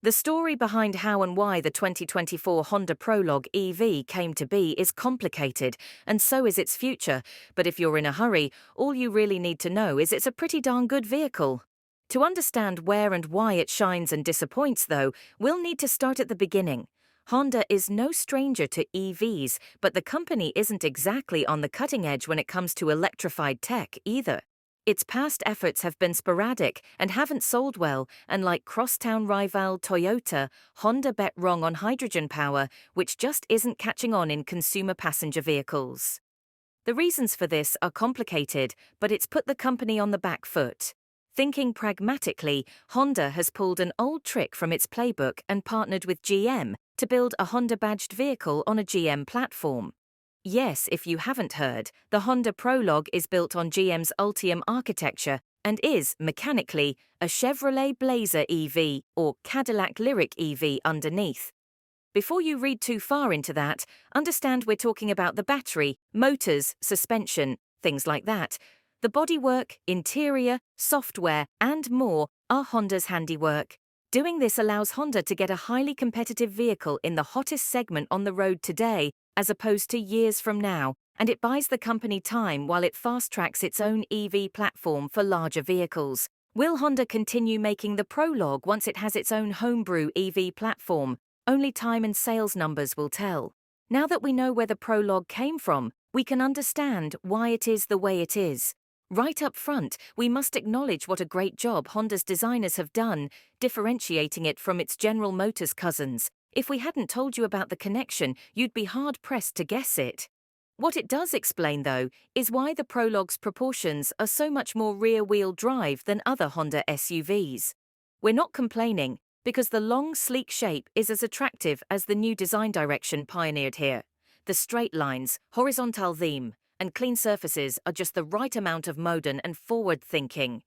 The story behind how and why the 2024 Honda Prologue EV came to be is complicated, and so is its future, but if you're in a hurry, all you really need to know is it's a pretty darn good vehicle. To understand where and why it shines and disappoints, though, we'll need to start at the beginning. Honda is no stranger to EVs, but the company isn't exactly on the cutting edge when it comes to electrified tech either. Its past efforts have been sporadic and haven't sold well, and like crosstown rival Toyota, Honda bet wrong on hydrogen power, which just isn't catching on in consumer passenger vehicles. The reasons for this are complicated, but it's put the company on the back foot. Thinking pragmatically, Honda has pulled an old trick from its playbook and partnered with GM to build a Honda-badged vehicle on a GM platform. Yes, if you haven't heard, the Honda Prologue is built on GM's Ultium architecture and is, mechanically, a Chevrolet Blazer EV or Cadillac Lyriq EV underneath. Before you read too far into that, understand we're talking about the battery, motors, suspension, things like that. The bodywork, interior, software, and more are Honda's handiwork. Doing this allows Honda to get a highly competitive vehicle in the hottest segment on the road today, as opposed to years from now, and it buys the company time while it fast-tracks its own EV platform for larger vehicles. Will Honda continue making the Prologue once it has its own homebrew EV platform? Only time and sales numbers will tell. Now that we know where the Prologue came from, we can understand why it is the way it is. Right up front, we must acknowledge what a great job Honda's designers have done, differentiating it from its General Motors cousins. If we hadn't told you about the connection, you'd be hard-pressed to guess it. What it does explain, though, is why the Prologue's proportions are so much more rear-wheel drive than other Honda SUVs. We're not complaining, because the long, sleek shape is as attractive as the new design direction pioneered here. The straight lines, horizontal theme, and clean surfaces are just the right amount of modern and forward-thinking.